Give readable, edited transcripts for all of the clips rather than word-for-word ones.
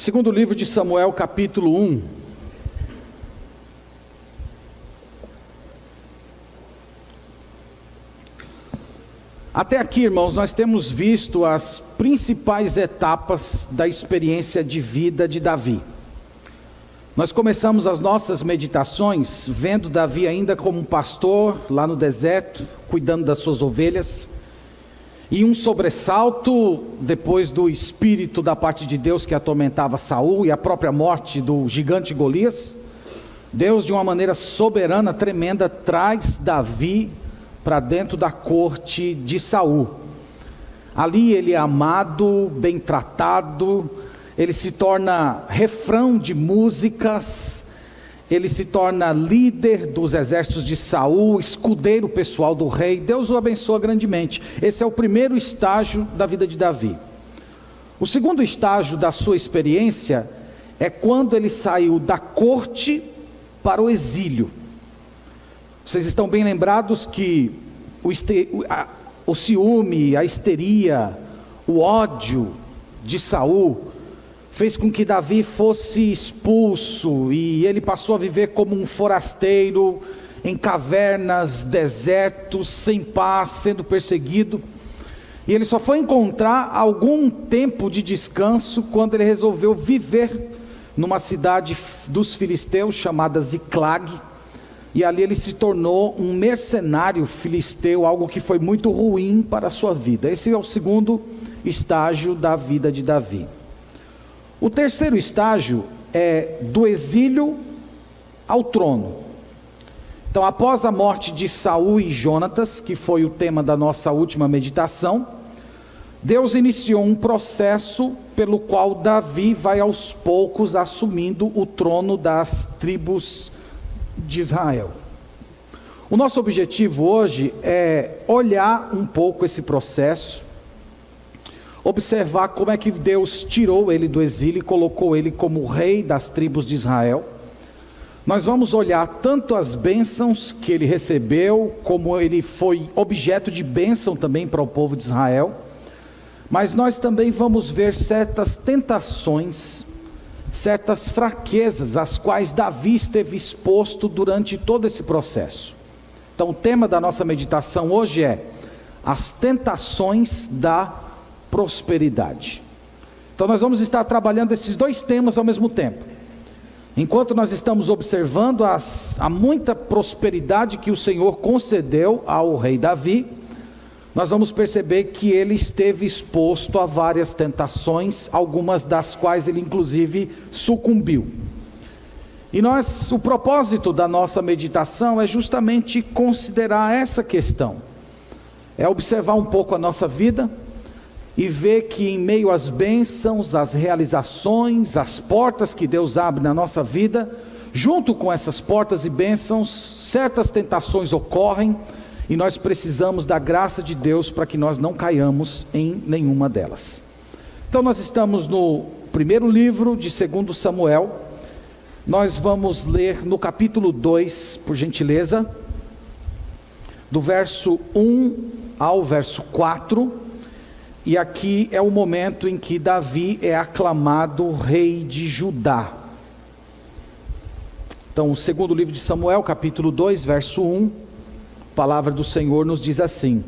Segundo livro de Samuel, capítulo 1. Até aqui, irmãos, nós temos visto as principais etapas da experiência de vida de Davi. Nós começamos as nossas meditações vendo Davi ainda como um pastor lá no deserto, cuidando das suas ovelhas. E um sobressalto depois do espírito da parte de Deus que atormentava Saul e a própria morte do gigante Golias. Deus, de uma maneira soberana, tremenda, traz Davi para dentro da corte de Saul. Ali ele é amado, bem tratado, ele se torna refrão de músicas, ele se torna líder dos exércitos de Saul, escudeiro pessoal do rei. Deus o abençoa grandemente. Esse é o primeiro estágio da vida de Davi. O segundo estágio da sua experiência é quando ele saiu da corte para o exílio. Vocês estão bem lembrados que o ciúme, a histeria, o ódio de Saul fez com que Davi fosse expulso e ele passou a viver como um forasteiro em cavernas, desertos, sem paz, sendo perseguido. E ele só foi encontrar algum tempo de descanso quando ele resolveu viver numa cidade dos filisteus chamada Ziclag. E ali ele se tornou um mercenário filisteu, algo que foi muito ruim para a sua vida. Esse é o segundo estágio da vida de Davi. O terceiro estágio é do exílio ao trono. Então, após a morte de Saul e Jonatas, que foi o tema da nossa última meditação, Deus iniciou um processo pelo qual Davi vai aos poucos assumindo o trono das tribos de Israel. O nosso objetivo hoje é olhar um pouco esse processo, observar como é que Deus tirou ele do exílio e colocou ele como rei das tribos de Israel. Nós vamos olhar tanto as bênçãos que ele recebeu, como ele foi objeto de bênção também para o povo de Israel, mas nós também vamos ver certas tentações, certas fraquezas, às quais Davi esteve exposto durante todo esse processo. Então o tema da nossa meditação hoje é as tentações da prosperidade. Então nós vamos estar trabalhando esses dois temas ao mesmo tempo. Enquanto nós estamos observando a muita prosperidade que o Senhor concedeu ao rei Davi, nós vamos perceber que ele esteve exposto a várias tentações, algumas das quais ele inclusive sucumbiu. E o propósito da nossa meditação é justamente considerar essa questão, é observar um pouco a nossa vida e ver que em meio às bênçãos, às realizações, às portas que Deus abre na nossa vida, junto com essas portas e bênçãos, certas tentações ocorrem, e nós precisamos da graça de Deus para que nós não caiamos em nenhuma delas. Então nós estamos no primeiro livro de 2 Samuel, nós vamos ler no capítulo 2, por gentileza, do verso 1 ao verso 4, e aqui é o momento em que Davi é aclamado rei de Judá. Então, o segundo livro de Samuel, capítulo 2, verso 1, a palavra do Senhor nos diz assim: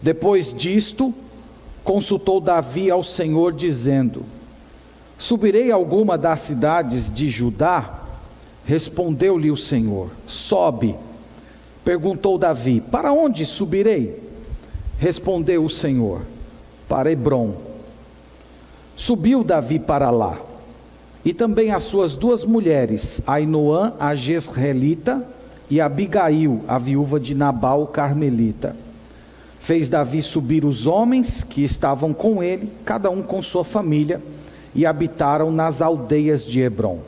Depois disto, consultou Davi ao Senhor, dizendo: Subirei a alguma das cidades de Judá? Respondeu-lhe o Senhor: Sobe. Perguntou Davi: Para onde subirei? Respondeu o Senhor: Para Hebrom. Subiu Davi para lá, e também as suas duas mulheres, Ainoã, a Jezreelita, e Abigail, a viúva de Nabal, carmelita. Fez Davi subir os homens que estavam com ele, cada um com sua família, e habitaram nas aldeias de Hebrom.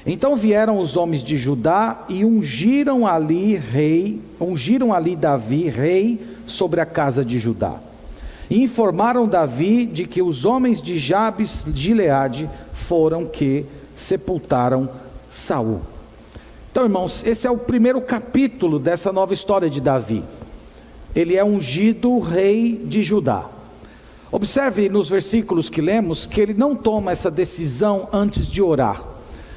Então vieram os homens de Judá e ungiram ali Davi rei sobre a casa de Judá. E informaram Davi de que os homens de Jabes de Gileade foram que sepultaram Saul. Então, irmãos, esse é o primeiro capítulo dessa nova história de Davi. Ele é ungido rei de Judá. Observe nos versículos que lemos que ele não toma essa decisão antes de orar.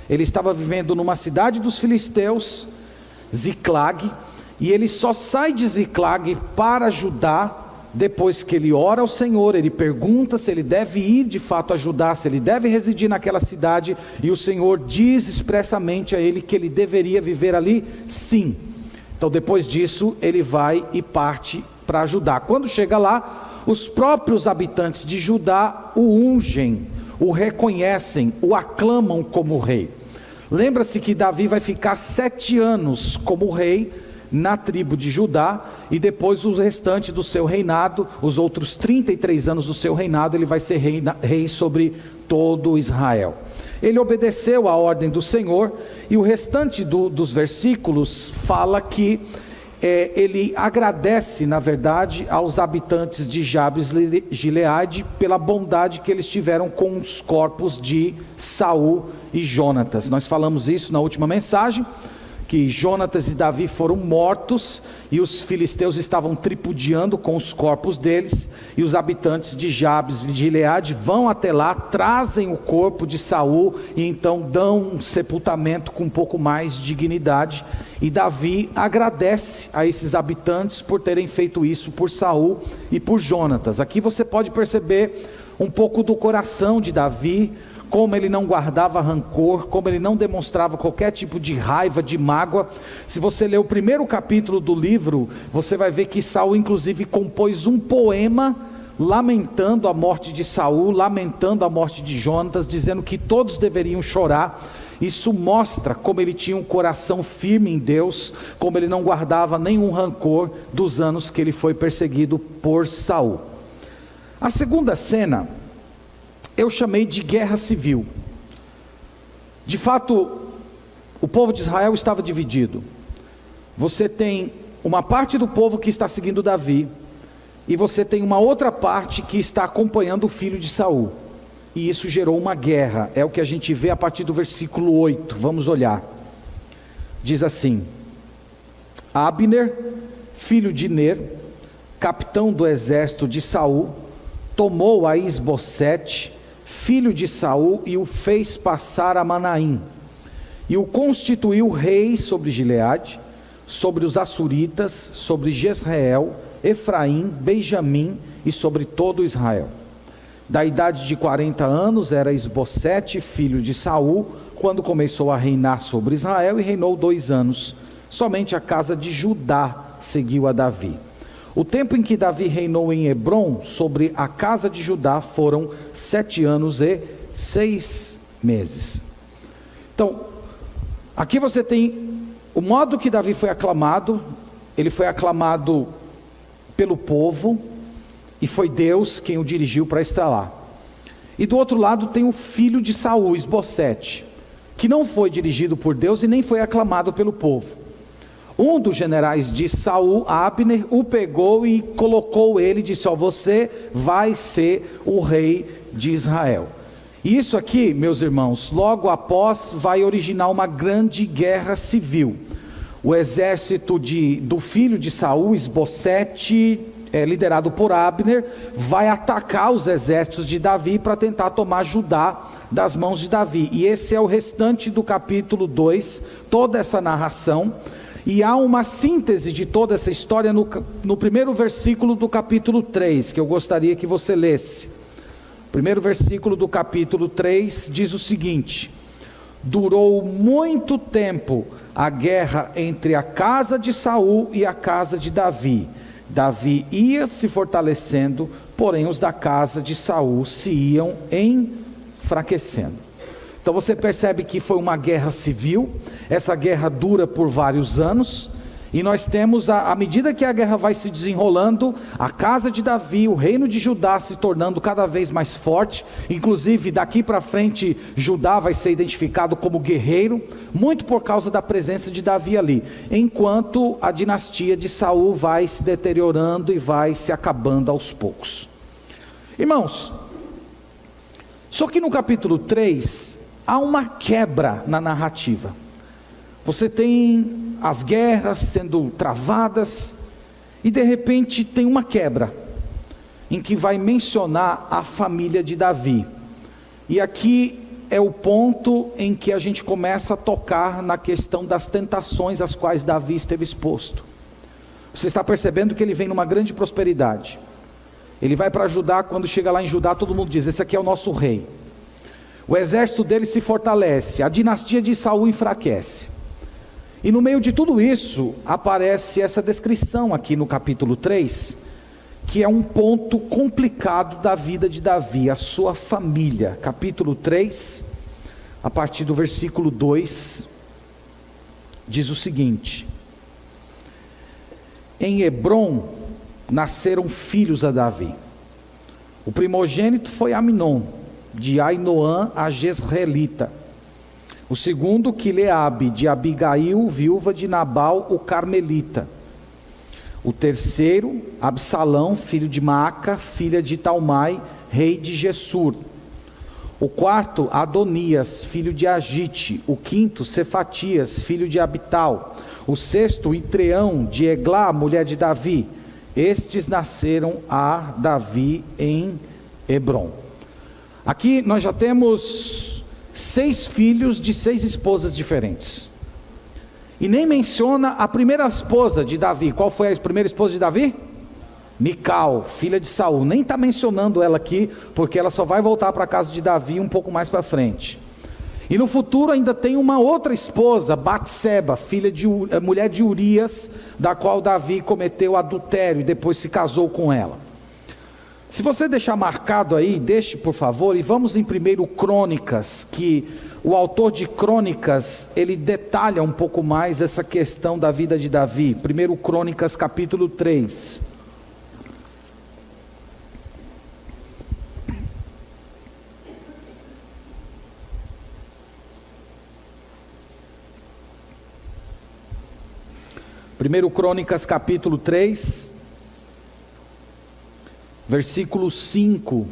Ele estava vivendo numa cidade dos filisteus, Ziclag, e ele só sai de Ziclag para Judá depois que ele ora ao Senhor. Ele pergunta se ele deve ir de fato a Judá, se ele deve residir naquela cidade, e o Senhor diz expressamente a ele que ele deveria viver ali, sim. Então depois disso ele vai e parte para Judá. Quando chega lá, os próprios habitantes de Judá o ungem, o reconhecem, o aclamam como rei. Lembra-se que Davi vai ficar 7 anos como rei na tribo de Judá, e depois o restante do seu reinado, os outros 33 anos do seu reinado, ele vai ser rei sobre todo Israel. Ele obedeceu à ordem do Senhor, e o restante dos versículos fala que ele agradece, na verdade, aos habitantes de Jabes Gileade pela bondade que eles tiveram com os corpos de Saul e Jonatas. Nós falamos isso na última mensagem, que Jonatas e Davi foram mortos, e os filisteus estavam tripudiando com os corpos deles, e os habitantes de Jabes de Gileade vão até lá, trazem o corpo de Saul, e então dão um sepultamento com um pouco mais de dignidade, e Davi agradece a esses habitantes por terem feito isso por Saul e por Jonatas. Aqui você pode perceber um pouco do coração de Davi, como ele não guardava rancor, como ele não demonstrava qualquer tipo de raiva, de mágoa. Se você ler o primeiro capítulo do livro, você vai ver que Saul inclusive compôs um poema lamentando a morte de Saul, lamentando a morte de Jonatas, dizendo que todos deveriam chorar. Isso mostra como ele tinha um coração firme em Deus, como ele não guardava nenhum rancor dos anos que ele foi perseguido por Saul. A segunda cena eu chamei de guerra civil. De fato, o povo de Israel estava dividido. Você tem uma parte do povo que está seguindo Davi, e você tem uma outra parte que está acompanhando o filho de Saul. E isso gerou uma guerra. É o que a gente vê a partir do versículo 8. Vamos olhar. Diz assim: Abner, filho de Ner, capitão do exército de Saul, tomou a Isbosete, filho de Saul, e o fez passar a Manaim, e o constituiu rei sobre Gileade, sobre os Assuritas, sobre Jezreel, Efraim, Benjamim e sobre todo Israel. Da idade de 40 anos era Isbosete, filho de Saul, quando começou a reinar sobre Israel, e reinou 2 anos. Somente a casa de Judá seguiu a Davi. O tempo em que Davi reinou em Hebrom sobre a casa de Judá foram 7 anos e 6 meses. Então, aqui você tem o modo que Davi foi aclamado. Ele foi aclamado pelo povo, e foi Deus quem o dirigiu para estar lá. E do outro lado tem o filho de Saul, Isbosete, que não foi dirigido por Deus e nem foi aclamado pelo povo. Um dos generais de Saul, Abner, o pegou e colocou ele, e disse: você vai ser o rei de Israel. E isso aqui, meus irmãos, logo após vai originar uma grande guerra civil. O exército do filho de Saul, Isbosete, liderado por Abner, vai atacar os exércitos de Davi para tentar tomar Judá das mãos de Davi. E esse é o restante do capítulo 2, toda essa narração. E há uma síntese de toda essa história no primeiro versículo do capítulo 3, que eu gostaria que você lesse. O primeiro versículo do capítulo 3 diz o seguinte: durou muito tempo a guerra entre a casa de Saul e a casa de Davi. Davi ia se fortalecendo, porém os da casa de Saul se iam enfraquecendo. Então você percebe que foi uma guerra civil. Essa guerra dura por vários anos, e nós temos, à medida que a guerra vai se desenrolando, a casa de Davi, o reino de Judá se tornando cada vez mais forte. Inclusive daqui para frente Judá vai ser identificado como guerreiro, muito por causa da presença de Davi ali, enquanto a dinastia de Saul vai se deteriorando e vai se acabando aos poucos. Irmãos, só que no capítulo 3 há uma quebra na narrativa. Você tem as guerras sendo travadas, e de repente tem uma quebra. em que vai mencionar a família de Davi. E aqui é o ponto em que a gente começa a tocar na questão das tentações às quais Davi esteve exposto. Você está percebendo que ele vem numa grande prosperidade. Ele vai para Judá, quando chega lá em Judá, todo mundo diz: esse aqui é o nosso rei. O exército dele se fortalece, a dinastia de Saul enfraquece. E no meio de tudo isso, aparece essa descrição aqui no capítulo 3, que é um ponto complicado da vida de Davi, a sua família. Capítulo 3, a partir do versículo 2, diz o seguinte: em Hebrom nasceram filhos a Davi. O primogênito foi Aminon, de Ainoã a Jezreelita. O segundo, Quileabe, de Abigail, viúva de Nabal, o Carmelita. O terceiro, Absalão, filho de Maaca, filha de Talmai, rei de Gessur. O quarto, Adonias, filho de Agite. O quinto, Cefatias, filho de Abital. O sexto, Itreão, de Eglá, mulher de Davi. Estes nasceram a Davi em Hebrom. Aqui nós já temos 6 filhos de 6 esposas diferentes. E nem menciona a primeira esposa de Davi. Qual foi a primeira esposa de Davi? Mical, filha de Saul. Nem está mencionando ela aqui, porque ela só vai voltar para a casa de Davi um pouco mais para frente. E no futuro ainda tem uma outra esposa, Batseba, mulher de Urias, da qual Davi cometeu adultério e depois se casou com ela. Se você deixar marcado aí, deixe por favor, e vamos em 1 Crônicas, que o autor de Crônicas, ele detalha um pouco mais essa questão da vida de Davi. 1 Crônicas capítulo 3. Primeiro Crônicas capítulo 3, versículo 5.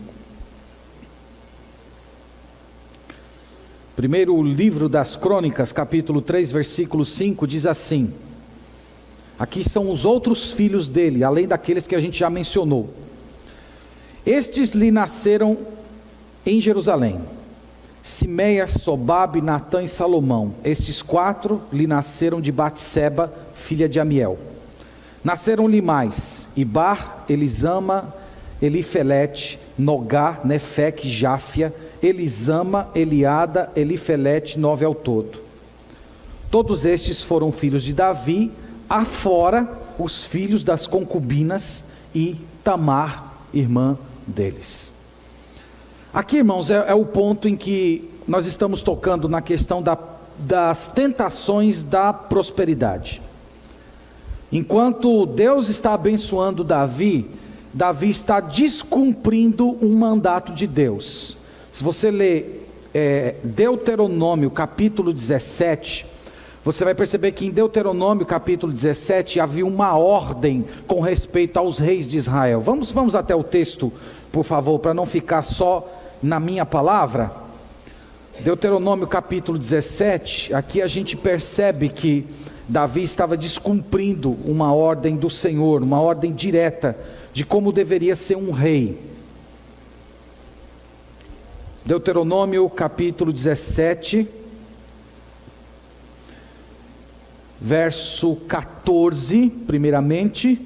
Primeiro livro das Crônicas, capítulo 3, versículo 5, diz assim: aqui são os outros filhos dele, além daqueles que a gente já mencionou. Estes lhe nasceram em Jerusalém: Simeia, Sobabe, Natã e Salomão. Estes 4 lhe nasceram de Batseba, filha de Amiel. Nasceram-lhe mais Ibar, Elisama, Elifelete, Nogá, Nefeque, Jáfia, Elisama, Eliada, Elifelete, 9 ao todo. Todos estes foram filhos de Davi, afora os filhos das concubinas e Tamar, irmã deles. Aqui, irmãos, é o ponto em que nós estamos tocando na questão das tentações da prosperidade. Enquanto Deus está abençoando Davi, Davi está descumprindo um mandato de Deus. Se você ler Deuteronômio capítulo 17, você vai perceber que em Deuteronômio capítulo 17 havia uma ordem com respeito aos reis de Israel. Vamos até o texto, por favor, para não ficar só na minha palavra. Deuteronômio capítulo 17, aqui a gente percebe que Davi estava descumprindo uma ordem do Senhor, uma ordem direta de como deveria ser um rei. Deuteronômio capítulo 17, verso 14, primeiramente.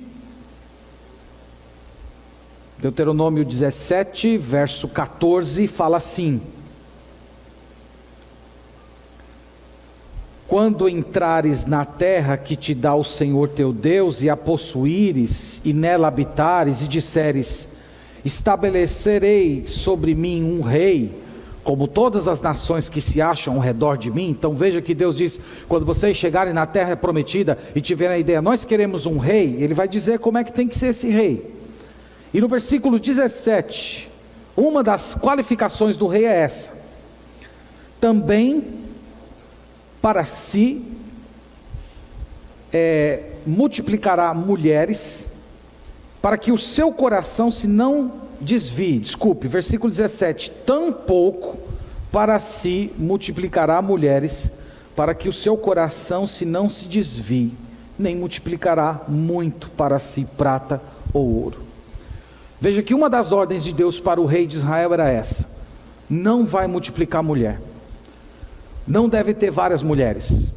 Deuteronômio 17, verso 14, fala assim: quando entrares na terra que te dá o Senhor teu Deus, e a possuíres, e nela habitares, e disseres: estabelecerei sobre mim um rei, como todas as nações que se acham ao redor de mim. Então veja que Deus diz, quando vocês chegarem na terra prometida, e tiverem a ideia, nós queremos um rei, Ele vai dizer como é que tem que ser esse rei. E no versículo 17, uma das qualificações do rei é essa: também para si multiplicará mulheres, para que o seu coração se não desvie. Versículo 17: tampouco para si multiplicará mulheres, para que o seu coração se não se desvie, nem multiplicará muito para si prata ou ouro. Veja que uma das ordens de Deus para o rei de Israel era essa: não vai multiplicar mulher, não deve ter várias mulheres.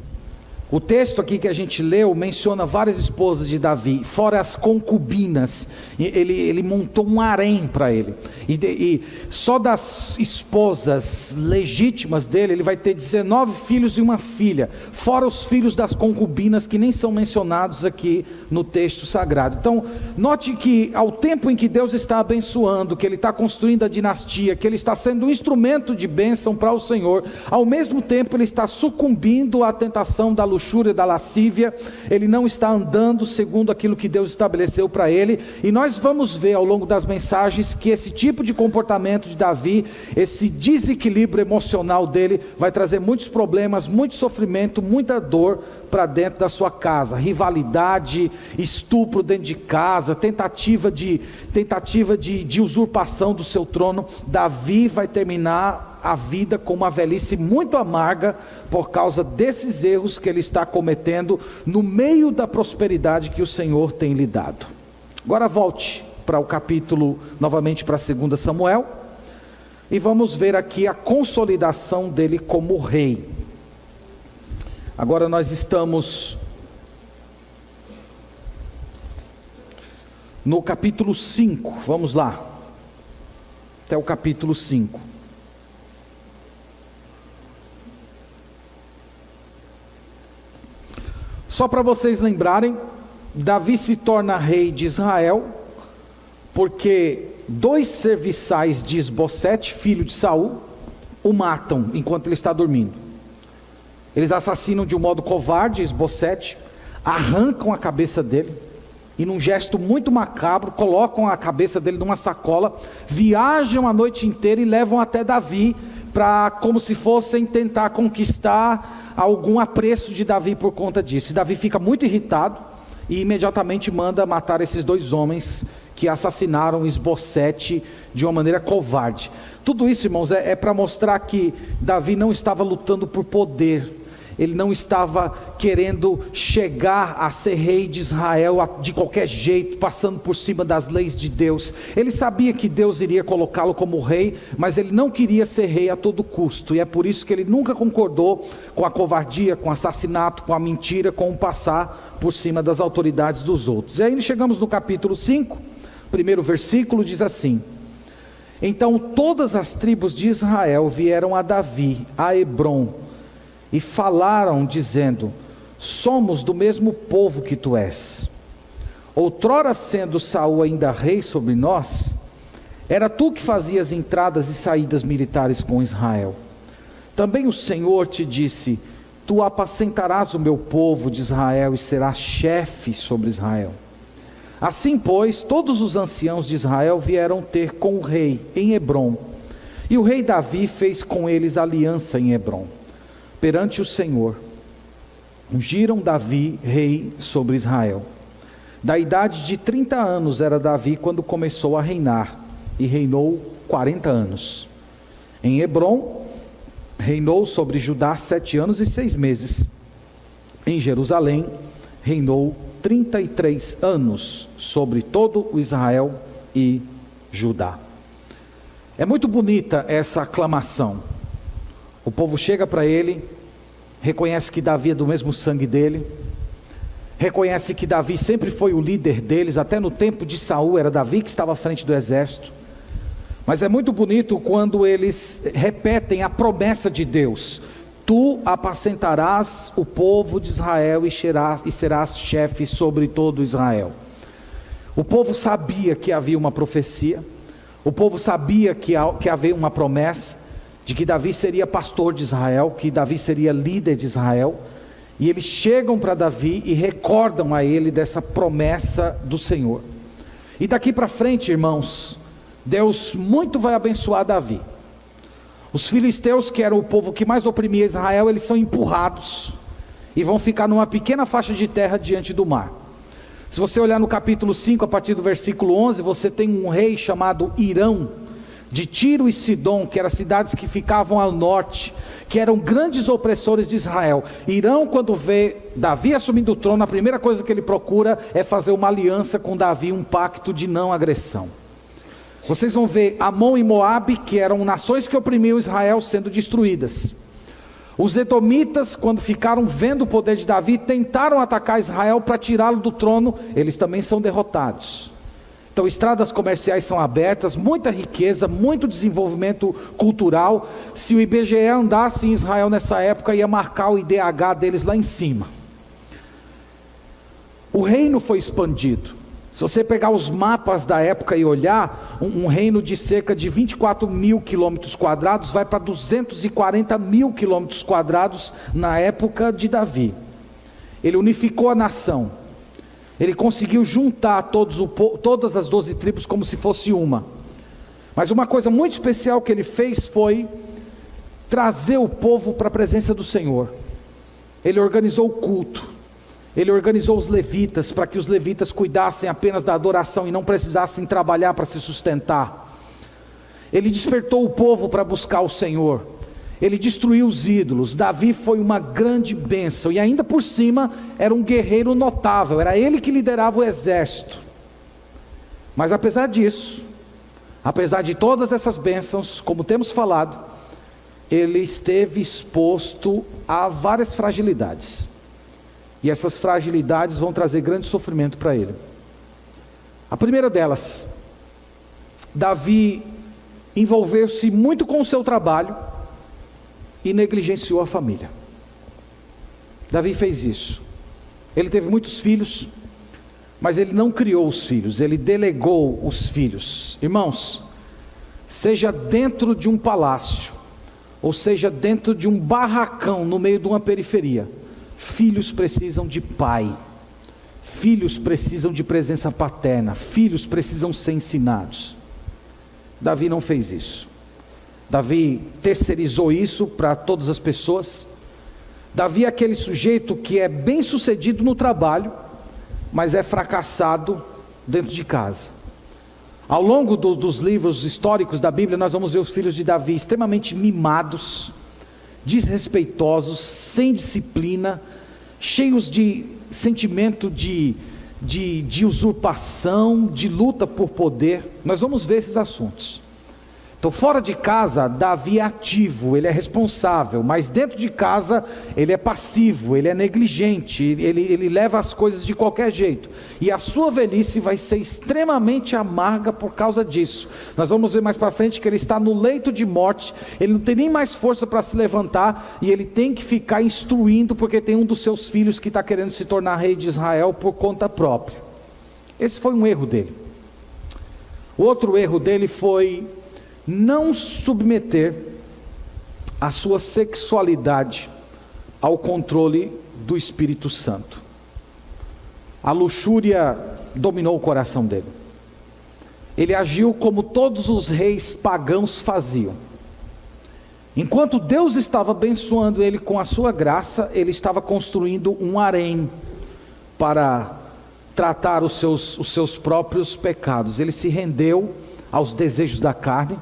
O texto aqui que a gente leu menciona várias esposas de Davi, fora as concubinas. Ele montou um harém para ele, e só das esposas legítimas dele, ele vai ter 19 filhos e uma filha, fora os filhos das concubinas, que nem são mencionados aqui no texto sagrado. Então, note que ao tempo em que Deus está abençoando, que Ele está construindo a dinastia, que Ele está sendo um instrumento de bênção para o Senhor, ao mesmo tempo Ele está sucumbindo à tentação da luxúria, da lascívia. Ele não está andando segundo aquilo que Deus estabeleceu para ele, e nós vamos ver ao longo das mensagens que esse tipo de comportamento de Davi, esse desequilíbrio emocional dele, vai trazer muitos problemas, muito sofrimento, muita dor para dentro da sua casa. Rivalidade, estupro dentro de casa, tentativa de usurpação do seu trono. Davi vai terminar a vida com uma velhice muito amarga, por causa desses erros que ele está cometendo, no meio da prosperidade que o Senhor tem lhe dado. Agora volte para o capítulo, novamente para 2 Samuel, e vamos ver aqui a consolidação dele como rei. Agora nós estamos no capítulo 5, vamos lá, até o capítulo 5. Só para vocês lembrarem, Davi se torna rei de Israel, porque 2 serviçais de Isbosete, filho de Saul, o matam enquanto ele está dormindo. Eles assassinam de um modo covarde Isbosete, arrancam a cabeça dele, e num gesto muito macabro, colocam a cabeça dele numa sacola, viajam a noite inteira e levam até Davi, como se fossem tentar conquistar algum apreço de Davi por conta disso. E Davi fica muito irritado e imediatamente manda matar esses 2 homens que assassinaram Isbosete de uma maneira covarde. Tudo isso, irmãos, é para mostrar que Davi não estava lutando por poder. Ele não estava querendo chegar a ser rei de Israel de qualquer jeito, passando por cima das leis de Deus. Ele sabia que Deus iria colocá-lo como rei, mas ele não queria ser rei a todo custo, e é por isso que ele nunca concordou com a covardia, com o assassinato, com a mentira, com o passar por cima das autoridades dos outros. E aí chegamos no capítulo 5, primeiro versículo, diz assim: então todas as tribos de Israel vieram a Davi, a Hebrom, e falaram dizendo: somos do mesmo povo que tu és. Outrora, sendo Saul ainda rei sobre nós, era tu que fazias entradas e saídas militares com Israel. Também o Senhor te disse: tu apacentarás o meu povo de Israel e serás chefe sobre Israel. Assim, pois, todos os anciãos de Israel vieram ter com o rei em Hebrom, e o rei Davi fez com eles aliança em Hebrom perante o Senhor. Ungiram Davi rei sobre Israel. Da idade de 30 anos era Davi quando começou a reinar, e reinou 40 anos. Em Hebrom reinou sobre Judá 7 anos e 6 meses. Em Jerusalém reinou 33 anos sobre todo o Israel e Judá. É muito bonita essa aclamação. O povo chega para ele, reconhece que Davi é do mesmo sangue dele, reconhece que Davi sempre foi o líder deles, até no tempo de Saul era Davi que estava à frente do exército. Mas é muito bonito quando eles repetem a promessa de Deus: tu apacentarás o povo de Israel e serás chefe sobre todo Israel. O povo sabia que havia uma profecia, o povo sabia que havia uma promessa, de que Davi seria pastor de Israel, que Davi seria líder de Israel, e eles chegam para Davi e recordam a ele dessa promessa do Senhor. E daqui para frente, irmãos, Deus muito vai abençoar Davi. Os filisteus, que eram o povo que mais oprimia Israel, eles são empurrados e vão ficar numa pequena faixa de terra diante do mar. Se você olhar no capítulo 5, a partir do versículo 11, você tem um rei chamado Irão, de Tiro e Sidom, que eram cidades que ficavam ao norte, que eram grandes opressores de Israel. Irão, quando vê Davi assumindo o trono, a primeira coisa que ele procura é fazer uma aliança com Davi, um pacto de não agressão. Vocês vão ver Amon e Moabe, que eram nações que oprimiam Israel, sendo destruídas. Os edomitas, quando ficaram vendo o poder de Davi, tentaram atacar Israel para tirá-lo do trono, eles também são derrotados. Então estradas comerciais são abertas, muita riqueza, muito desenvolvimento cultural. Se o IBGE andasse em Israel nessa época, ia marcar o IDH deles lá em cima. O reino foi expandido. Se você pegar os mapas da época e olhar, um reino de cerca de 24 mil quilômetros quadrados vai para 240 mil quilômetros quadrados na época de Davi. Ele unificou a nação. Ele conseguiu juntar todas as 12 tribos como se fosse uma. Mas uma coisa muito especial que ele fez foi trazer o povo para a presença do Senhor. Ele organizou o culto. Ele organizou os levitas para que os levitas cuidassem apenas da adoração e não precisassem trabalhar para se sustentar. Ele despertou o povo para buscar o Senhor. Ele destruiu os ídolos. Davi foi uma grande bênção e ainda por cima era um guerreiro notável, era ele que liderava o exército. Mas apesar disso, apesar de todas essas bênçãos, como temos falado, ele esteve exposto a várias fragilidades. E essas fragilidades vão trazer grande sofrimento para ele. A primeira delas, Davi envolveu-se muito com o seu trabalho e negligenciou a família. Davi fez isso. Ele teve muitos filhos, mas ele não criou os filhos, ele delegou os filhos. Irmãos, seja dentro de um palácio, ou seja dentro de um barracão no meio de uma periferia, filhos precisam de pai, filhos precisam de presença paterna, filhos precisam ser ensinados. Davi não fez isso. Davi terceirizou isso para todas as pessoas. Davi é aquele sujeito que é bem sucedido no trabalho, mas é fracassado dentro de casa. Ao longo dos livros históricos da Bíblia, nós vamos ver os filhos de Davi extremamente mimados, desrespeitosos, sem disciplina, cheios de sentimento de usurpação, de luta por poder. Nós vamos ver esses assuntos. Então fora de casa, Davi é ativo, ele é responsável, mas dentro de casa ele é passivo, ele é negligente, ele leva as coisas de qualquer jeito, e a sua velhice vai ser extremamente amarga por causa disso. Nós vamos ver mais para frente que ele está no leito de morte, ele não tem nem mais força para se levantar, e ele tem que ficar instruindo, porque tem um dos seus filhos que está querendo se tornar rei de Israel por conta própria. Esse foi um erro dele. O outro erro dele foi não submeter a sua sexualidade ao controle do Espírito Santo. A luxúria dominou o coração dele. Ele agiu como todos os reis pagãos faziam. Enquanto Deus estava abençoando ele com a sua graça, ele estava construindo um harém para tratar os seus próprios pecados. Ele se rendeu aos desejos da carne,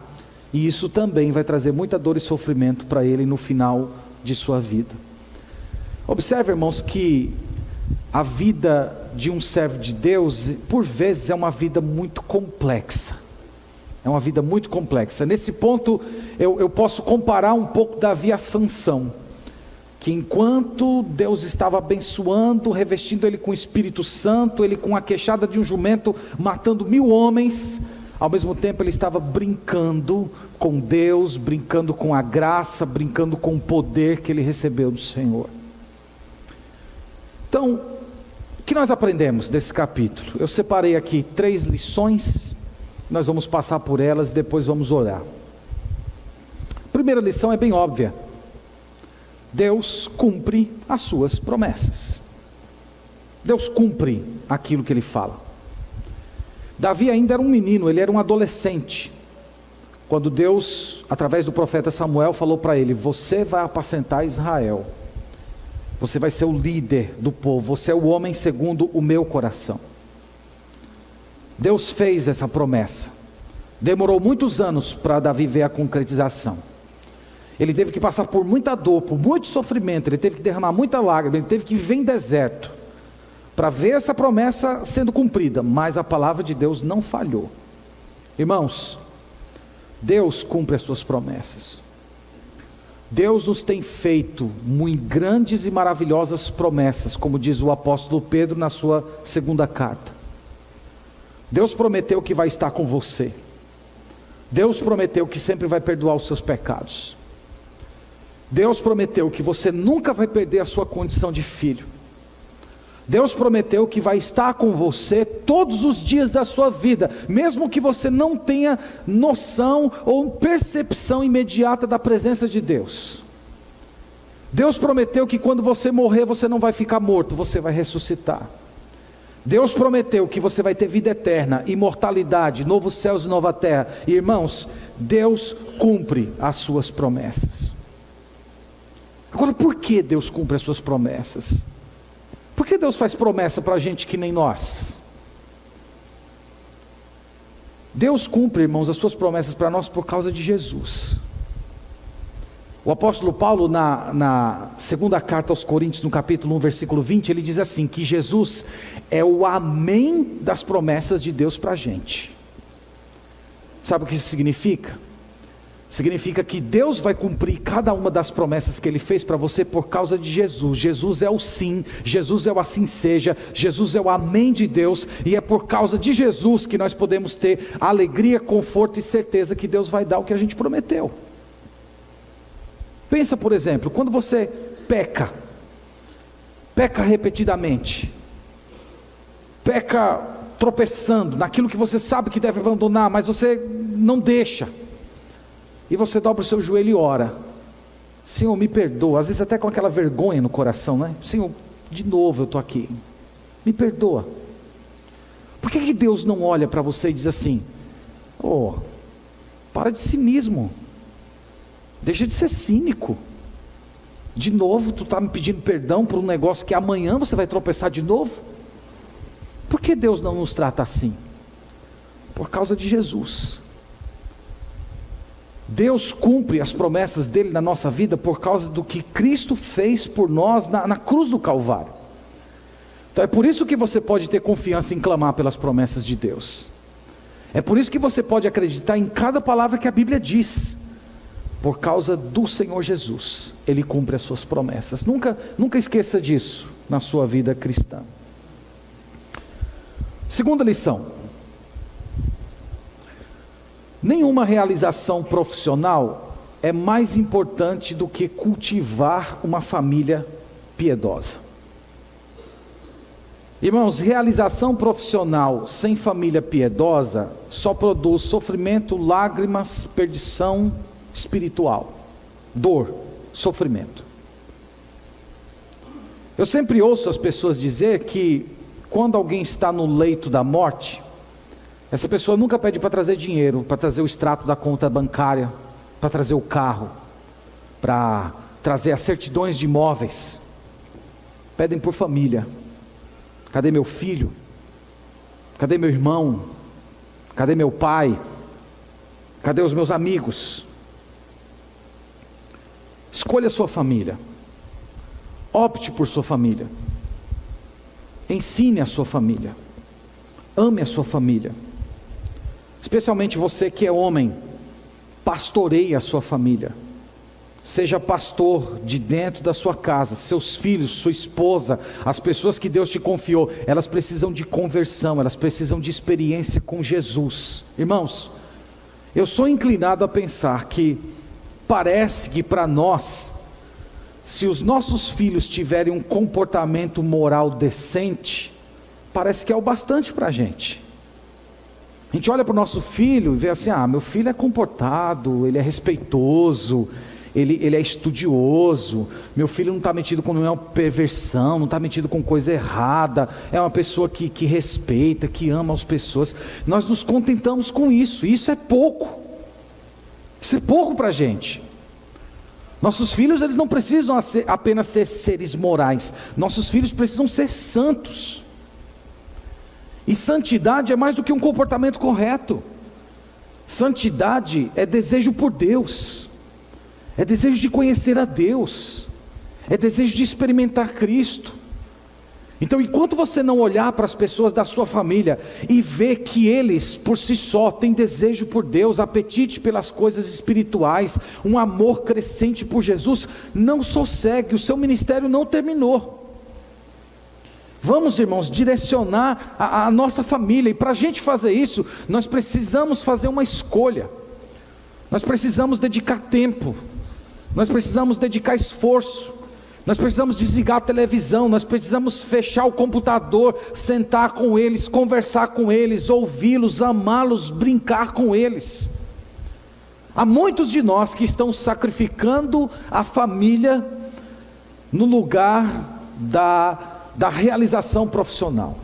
e isso também vai trazer muita dor e sofrimento para ele no final de sua vida. Observe, irmãos, que a vida de um servo de Deus, por vezes, é uma vida muito complexa. É uma vida muito complexa. Nesse ponto, eu posso comparar um pouco Davi a Sansão, que enquanto Deus estava abençoando, revestindo ele com o Espírito Santo, ele com a queixada de um jumento, matando 1000 homens, ao mesmo tempo ele estava brincando com Deus, brincando com a graça, brincando com o poder que ele recebeu do Senhor. Então, o que nós aprendemos desse capítulo? Eu separei aqui 3 lições, nós vamos passar por elas e depois vamos orar. A primeira lição é bem óbvia: Deus cumpre as suas promessas. Deus cumpre aquilo que Ele fala. Davi ainda era um menino, ele era um adolescente, quando Deus, através do profeta Samuel, falou para ele: você vai apacentar Israel, você vai ser o líder do povo, você é o homem segundo o meu coração. Deus fez essa promessa, demorou muitos anos para Davi ver a concretização. Ele teve que passar por muita dor, por muito sofrimento, ele teve que derramar muita lágrima, ele teve que viver em deserto, para ver essa promessa sendo cumprida, mas a palavra de Deus não falhou. Irmãos, Deus cumpre as suas promessas. Deus nos tem feito muito grandes e maravilhosas promessas, como diz o apóstolo Pedro na sua segunda carta. Deus prometeu que vai estar com você. Deus prometeu que sempre vai perdoar os seus pecados. Deus prometeu que você nunca vai perder a sua condição de filho. Deus prometeu que vai estar com você todos os dias da sua vida, mesmo que você não tenha noção ou percepção imediata da presença de Deus. Deus prometeu que quando você morrer, você não vai ficar morto, você vai ressuscitar. Deus prometeu que você vai ter vida eterna, imortalidade, novos céus e nova terra. E irmãos, Deus cumpre as suas promessas. Agora, por que Deus cumpre as suas promessas? Por que Deus faz promessa para a gente que nem nós? Deus cumpre, irmãos, as suas promessas para nós por causa de Jesus. O apóstolo Paulo, na segunda carta aos Coríntios, no capítulo 1, versículo 20, ele diz assim, que Jesus é o amém das promessas de Deus para a gente. Sabe o que isso significa? Significa que Deus vai cumprir cada uma das promessas que Ele fez para você por causa de Jesus. Jesus é o sim, Jesus é o assim seja, Jesus é o amém de Deus, e é por causa de Jesus que nós podemos ter alegria, conforto e certeza que Deus vai dar o que a gente prometeu. Pensa, por exemplo, quando você peca repetidamente, peca tropeçando naquilo que você sabe que deve abandonar, mas você não deixa. E você dobra o seu joelho e ora: Senhor, me perdoa. Às vezes até com aquela vergonha no coração, né? Senhor, de novo eu estou aqui, me perdoa. Por que Deus não olha para você e diz assim: oh, para de cinismo, deixa de ser cínico. De novo tu está me pedindo perdão por um negócio que amanhã você vai tropeçar de novo? Por que Deus não nos trata assim? Por causa de Jesus. Deus cumpre as promessas dele na nossa vida por causa do que Cristo fez por nós na cruz do Calvário. Então é por isso que você pode ter confiança em clamar pelas promessas de Deus. É por isso que você pode acreditar em cada palavra que a Bíblia diz. Por causa do Senhor Jesus, Ele cumpre as suas promessas. Nunca esqueça disso na sua vida cristã. Segunda lição: nenhuma realização profissional é mais importante do que cultivar uma família piedosa. Irmãos, realização profissional sem família piedosa só produz sofrimento, lágrimas, perdição espiritual, dor, sofrimento. Eu sempre ouço as pessoas dizer que quando alguém está no leito da morte, essa pessoa nunca pede para trazer dinheiro, para trazer o extrato da conta bancária, para trazer o carro, para trazer as certidões de imóveis. Pedem por família. Cadê meu filho? Cadê meu irmão? Cadê meu pai? Cadê os meus amigos? Escolha a sua família. Opte por sua família. Ensine a sua família. Ame a sua família. Especialmente você que é homem, pastoreie a sua família. Seja pastor de dentro da sua casa. Seus filhos, sua esposa, as pessoas que Deus te confiou, elas precisam de conversão, elas precisam de experiência com Jesus. Irmãos, eu sou inclinado a pensar que parece que para nós, se os nossos filhos tiverem um comportamento moral decente, parece que é o bastante para a gente. A gente olha para o nosso filho e vê assim: meu filho é comportado, ele é respeitoso, ele é estudioso, meu filho não está metido com nenhuma perversão, não está metido com coisa errada, é uma pessoa que respeita, que ama as pessoas. Nós nos contentamos com isso, e isso é pouco. Isso é pouco para a gente. Nossos filhos, eles não precisam apenas ser seres morais, nossos filhos precisam ser santos. E santidade é mais do que um comportamento correto. Santidade é desejo por Deus, é desejo de conhecer a Deus, é desejo de experimentar Cristo. Então, enquanto você não olhar para as pessoas da sua família e ver que eles, por si só, têm desejo por Deus, apetite pelas coisas espirituais, um amor crescente por Jesus, não sossegue, o seu ministério não terminou. Vamos, irmãos, direcionar a nossa família, e para a gente fazer isso, nós precisamos fazer uma escolha, nós precisamos dedicar tempo, nós precisamos dedicar esforço, nós precisamos desligar a televisão, nós precisamos fechar o computador, sentar com eles, conversar com eles, ouvi-los, amá-los, brincar com eles. Há muitos de nós que estão sacrificando a família no lugar da realização profissional.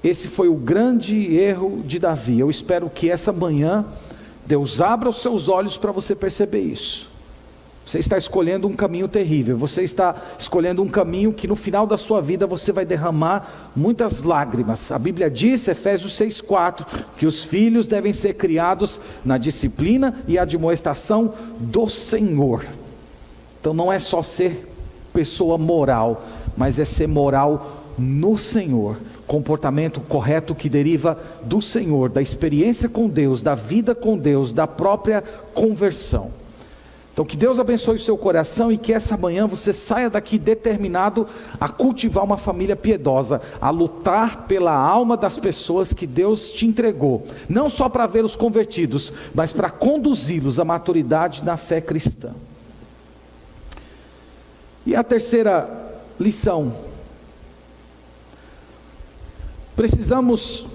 Esse foi o grande erro de Davi. Eu espero que essa manhã Deus abra os seus olhos para você perceber isso. Você está escolhendo um caminho terrível, você está escolhendo um caminho que no final da sua vida você vai derramar muitas lágrimas. A Bíblia diz, Efésios 6,4, que os filhos devem ser criados na disciplina e admoestação do Senhor. Então não é só ser pessoa moral, mas é ser moral no Senhor. Comportamento correto que deriva do Senhor, da experiência com Deus, da vida com Deus, da própria conversão. Então que Deus abençoe o seu coração e que essa manhã você saia daqui determinado a cultivar uma família piedosa, a lutar pela alma das pessoas que Deus te entregou, não só para vê-los convertidos, mas para conduzi-los à maturidade na fé cristã. E a terceira lição: precisamos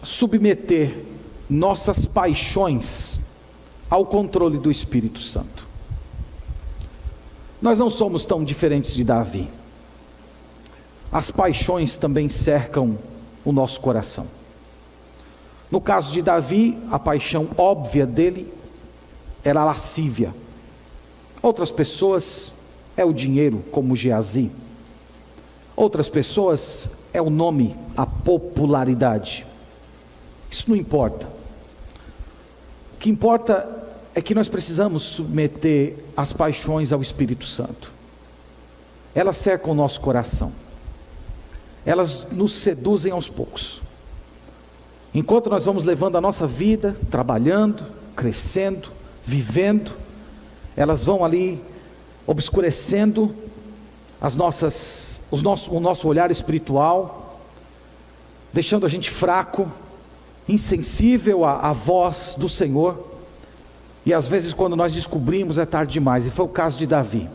submeter nossas paixões ao controle do Espírito Santo. Nós não somos tão diferentes de Davi. As paixões também cercam o nosso coração. No caso de Davi, a paixão óbvia dele era a lascívia. Outras pessoas é o dinheiro, como Geazi. Outras pessoas é o nome, a popularidade. Isso não importa. O que importa é que nós precisamos submeter as paixões ao Espírito Santo. Elas cercam o nosso coração. Elas nos seduzem aos poucos. Enquanto nós vamos levando a nossa vida, trabalhando, crescendo, vivendo, elas vão ali obscurecendo o nosso olhar espiritual, deixando a gente fraco, insensível à voz do Senhor. E às vezes quando nós descobrimos é tarde demais, e foi o caso de Davi.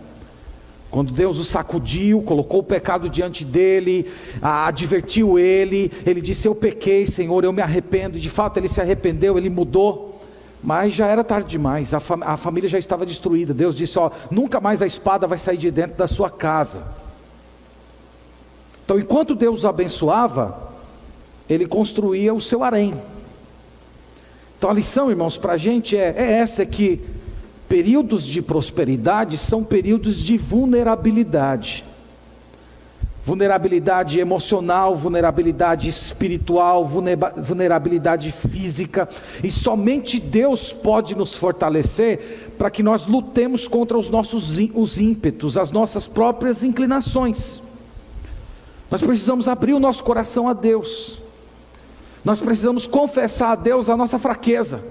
Quando Deus o sacudiu, colocou o pecado diante dele, advertiu ele disse: eu pequei, Senhor, eu me arrependo. E de fato ele se arrependeu, ele mudou, mas já era tarde demais, a família já estava destruída. Deus disse: nunca mais a espada vai sair de dentro da sua casa. Então enquanto Deus o abençoava, ele construía o seu harém. Então a lição, irmãos, para a gente é essa, que períodos de prosperidade são períodos de vulnerabilidade. Vulnerabilidade emocional, vulnerabilidade espiritual, vulnerabilidade física. E somente Deus pode nos fortalecer para que nós lutemos contra os ímpetos, as nossas próprias inclinações. Nós precisamos abrir o nosso coração a Deus. Nós precisamos confessar a Deus a nossa fraqueza,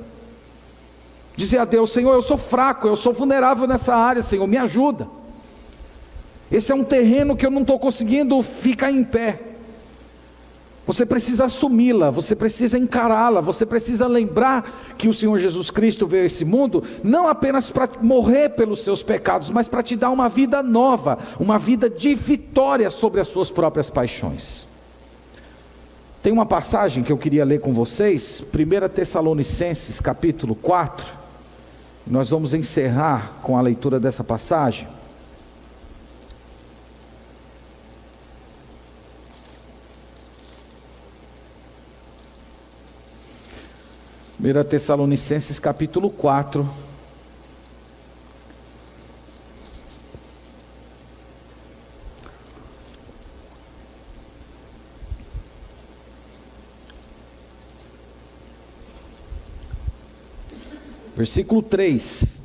dizer a Deus: Senhor, eu sou fraco, eu sou vulnerável nessa área, Senhor, me ajuda. Esse é um terreno que eu não estou conseguindo ficar em pé. Você precisa assumi-la, você precisa encará-la, você precisa lembrar que o Senhor Jesus Cristo veio a esse mundo, não apenas para morrer pelos seus pecados, mas para te dar uma vida nova, uma vida de vitória sobre as suas próprias paixões. Tem uma passagem que eu queria ler com vocês, 1 Tessalonicenses capítulo 4, nós vamos encerrar com a leitura dessa passagem. Primeira Tessalonicenses capítulo 4, versículo 3.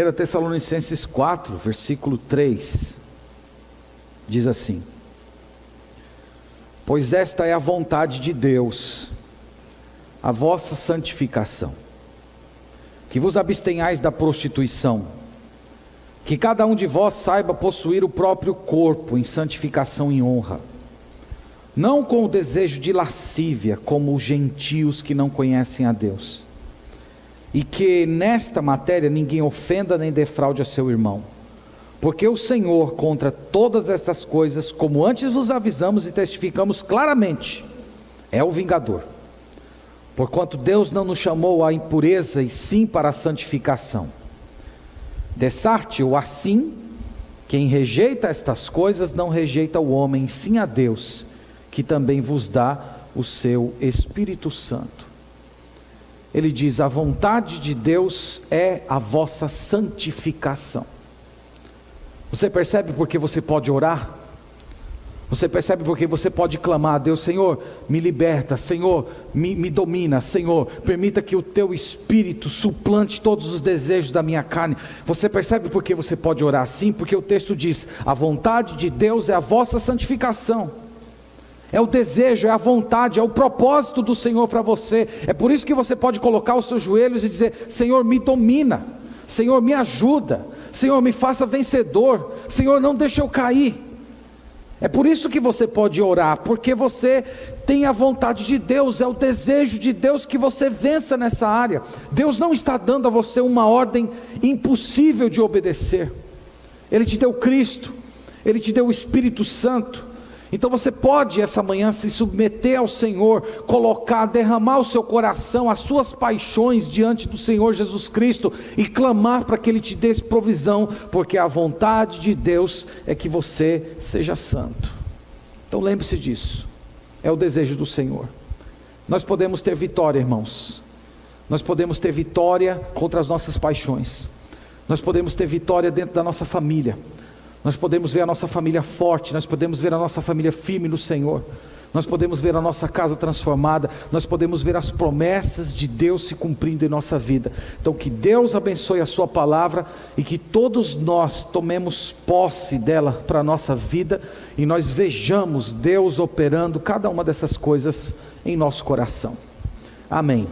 1 Tessalonicenses 4, versículo 3, diz assim: pois esta é a vontade de Deus, a vossa santificação, que vos abstenhais da prostituição, que cada um de vós saiba possuir o próprio corpo em santificação e honra, não com o desejo de lascívia, como os gentios que não conhecem a Deus, e que nesta matéria ninguém ofenda nem defraude a seu irmão, porque o Senhor, contra todas estas coisas, como antes vos avisamos e testificamos claramente, é o vingador. Porquanto Deus não nos chamou à impureza, e sim para a santificação. Dessarte-o assim: quem rejeita estas coisas não rejeita o homem, sim a Deus, que também vos dá o seu Espírito Santo. Ele diz: a vontade de Deus é a vossa santificação. Você percebe porque você pode orar? Você percebe porque você pode clamar a Deus: Senhor, me liberta, Senhor, me domina, Senhor, permita que o teu Espírito suplante todos os desejos da minha carne. Você percebe porque você pode orar assim? Porque o texto diz: a vontade de Deus é a vossa santificação. É o desejo, é a vontade, é o propósito do Senhor para você. É por isso que você pode colocar os seus joelhos e dizer: Senhor, me domina, Senhor, me ajuda, Senhor, me faça vencedor, Senhor, não deixe eu cair. É por isso que você pode orar, porque você tem a vontade de Deus, é o desejo de Deus que você vença nessa área. Deus não está dando a você uma ordem impossível de obedecer. Ele te deu Cristo, Ele te deu o Espírito Santo. Então você pode essa manhã se submeter ao Senhor, colocar, derramar o seu coração, as suas paixões diante do Senhor Jesus Cristo e clamar para que Ele te dê provisão, porque a vontade de Deus é que você seja santo. Então lembre-se disso, é o desejo do Senhor. Nós podemos ter vitória, irmãos, nós podemos ter vitória contra as nossas paixões, nós podemos ter vitória dentro da nossa família. Nós podemos ver a nossa família forte, nós podemos ver a nossa família firme no Senhor, nós podemos ver a nossa casa transformada, nós podemos ver as promessas de Deus se cumprindo em nossa vida. Então que Deus abençoe a sua palavra e que todos nós tomemos posse dela para a nossa vida e nós vejamos Deus operando cada uma dessas coisas em nosso coração. Amém.